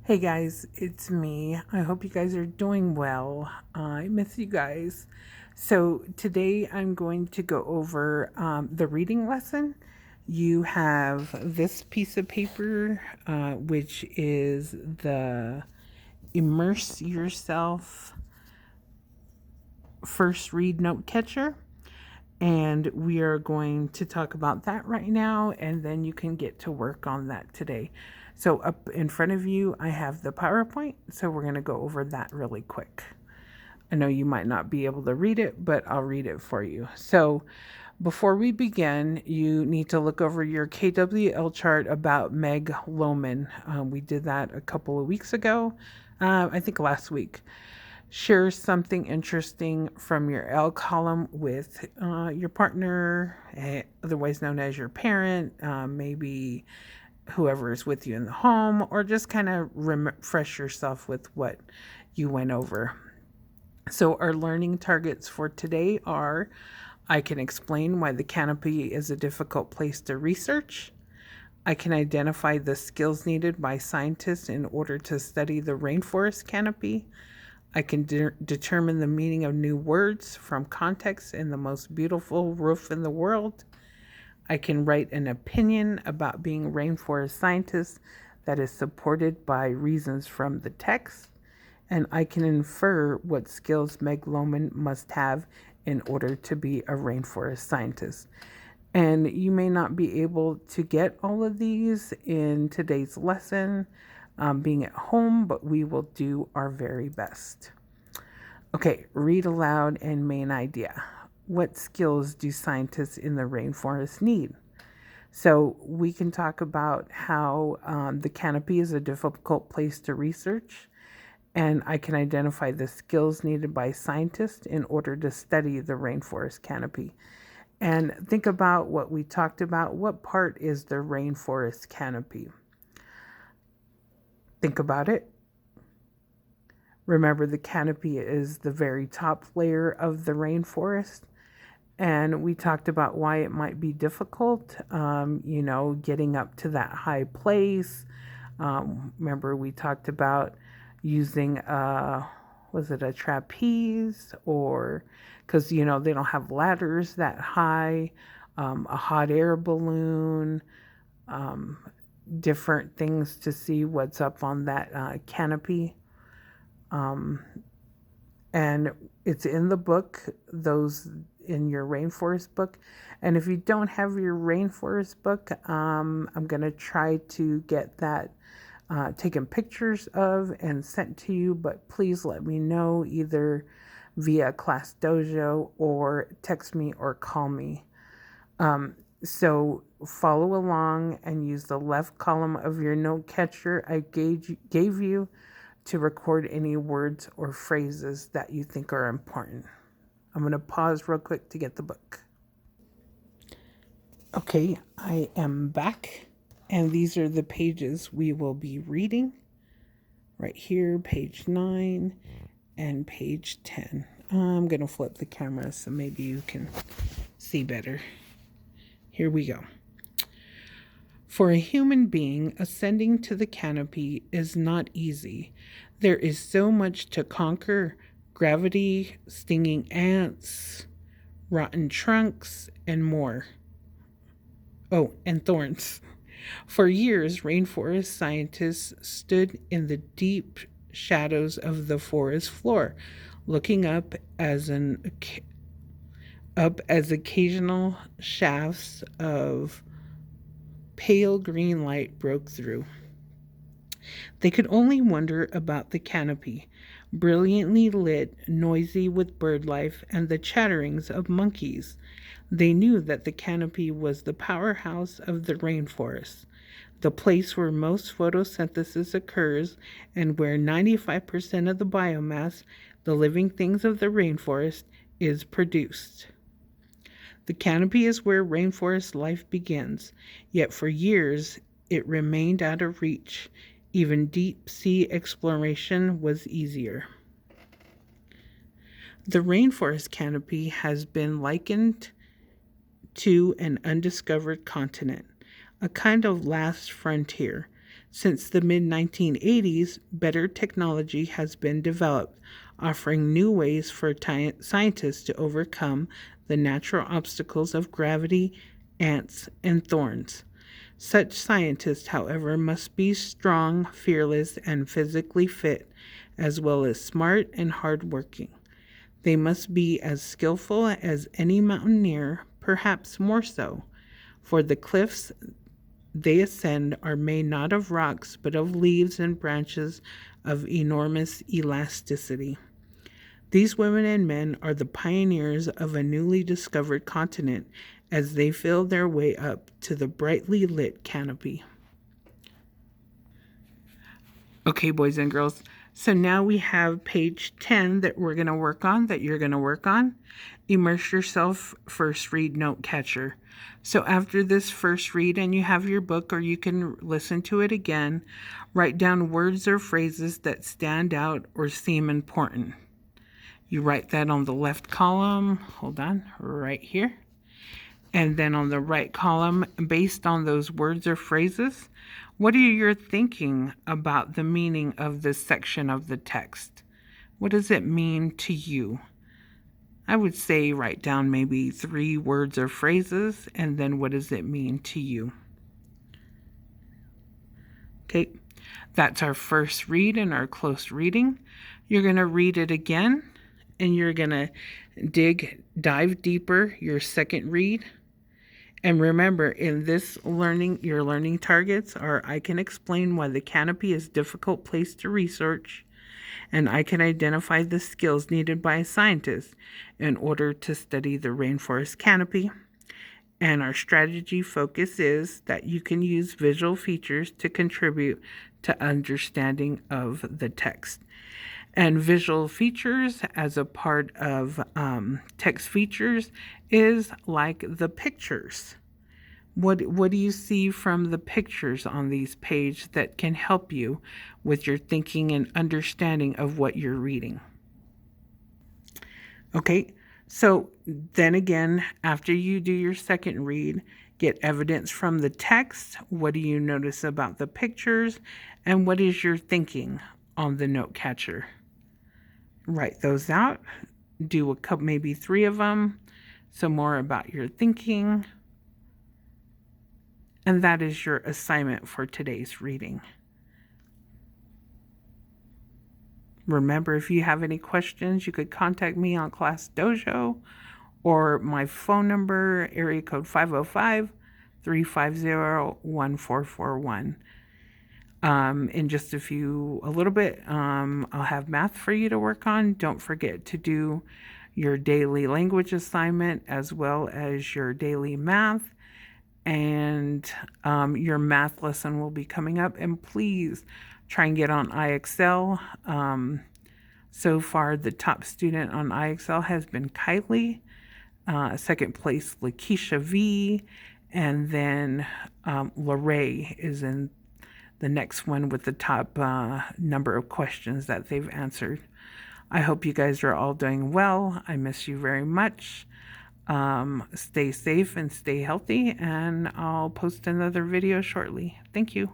Hey guys, it's me. I hope you guys are doing well. I miss you guys. So, today I'm going to go over the reading lesson. You have this piece of paper, which is the Immerse Yourself First Read Note Catcher. And we are going to talk about that right now, and then you can get to work on that today. So, up in front of you, I have the PowerPoint, so we're going to go over that really quick. I know you might not be able to read it, but I'll read it for you. So, before we begin, you need to look over your KWL chart about Meg Lohman. We did that a couple of weeks ago, I think last week. Share something interesting from your L column with your partner, otherwise known as your parent, maybe whoever is with you in the home, or just kind of refresh yourself with what you went over. So, our learning targets for today are: I can explain why the canopy is a difficult place to research. I can identify the skills needed by scientists in order to study the rainforest canopy. I can determine the meaning of new words from context in the most beautiful roof in the world. I can write an opinion about being a rainforest scientist that is supported by reasons from the text. And I can infer what skills Meg Lohman must have in order to be a rainforest scientist. And you may not be able to get all of these in today's lesson, being at home, but we will do our very best. Okay, read aloud and main idea. What skills do scientists in the rainforest need? So we can talk about how the canopy is a difficult place to research, and I can identify the skills needed by scientists in order to study the rainforest canopy. And think about what we talked about. What part is the rainforest canopy? Think about it. Remember, the canopy is the very top layer of the rainforest. And we talked about why it might be difficult, getting up to that high place. Remember, we talked about using was it a trapeze, or because they don't have ladders that high, a hot air balloon, different things to see what's up on that canopy. And it's in the book, those in your rainforest book. And if you don't have your rainforest book, I'm going to try to get that taken pictures of and sent to you, but please let me know either via Class Dojo or text me or call me. So follow along and use the left column of your note catcher I gave you to record any words or phrases that you think are important. I'm going to pause real quick to get the book. Okay, I am back, and these are the pages we will be reading. Right here, page 9 and page 10. I'm going to flip the camera so maybe you can see better. Here we go. For a human being, ascending to the canopy is not easy. There is so much to conquer: gravity, stinging ants, rotten trunks, and more. Oh, and thorns. For years, rainforest scientists stood in the deep shadows of the forest floor, looking up as occasional shafts of pale green light broke through. They could only wonder about the canopy, brilliantly lit, noisy with bird life and the chatterings of monkeys. They knew that the canopy was the powerhouse of the rainforest, the place where most photosynthesis occurs and where 95% of the biomass, the living things of the rainforest, is produced. The canopy is where rainforest life begins, yet for years it remained out of reach. Even deep sea exploration was easier. The rainforest canopy has been likened to an undiscovered continent, a kind of last frontier. Since the mid 1980s, better technology has been developed, offering new ways for scientists to overcome the natural obstacles of gravity, ants, and thorns. Such scientists, however, must be strong, fearless, and physically fit, as well as smart and hardworking. They must be as skillful as any mountaineer, perhaps more so, for the cliffs they ascend are made not of rocks, but of leaves and branches of enormous elasticity. These women and men are the pioneers of a newly discovered continent as they feel their way up to the brightly lit canopy. Okay, boys and girls, so now we have page 10 that we're going to work on, that you're going to work on. Immerse yourself, first read note catcher. So after this first read and you have your book, or you can listen to it again, write down words or phrases that stand out or seem important. You write that on the left column, hold on, right here. And then on the right column, based on those words or phrases, what are you thinking about the meaning of this section of the text? What does it mean to you? I would say write down maybe 3 words or phrases, and then what does it mean to you? Okay, that's our first read and our close reading. You're going to read it again, and you're going to dive deeper your second read. And remember, in this learning, your learning targets are: I can explain why the canopy is a difficult place to research, and I can identify the skills needed by a scientist in order to study the rainforest canopy. And our strategy focus is that you can use visual features to contribute to understanding of the text. And visual features as a part of text features is like the pictures. What do you see from the pictures on these pages that can help you with your thinking and understanding of what you're reading? Okay, so then again, after you do your second read, get evidence from the text. What do you notice about the pictures? And what is your thinking on the note catcher? Write those out. Do a couple, maybe 3 of them. Some more about your thinking. And that is your assignment for today's reading. Remember, if you have any questions, you could contact me on Class Dojo or my phone number, area code 505-350-1441. In just a little bit, I'll have math for you to work on. Don't forget to do your daily language assignment as well as your daily math. And your math lesson will be coming up. And please try and get on IXL. So far, the top student on IXL has been Kylie. Second place, Lakeisha V. And then Lorraine is in the next one with the top number of questions that they've answered. I hope you guys are all doing well. I miss you very much. Stay safe and stay healthy, and I'll post another video shortly. Thank you.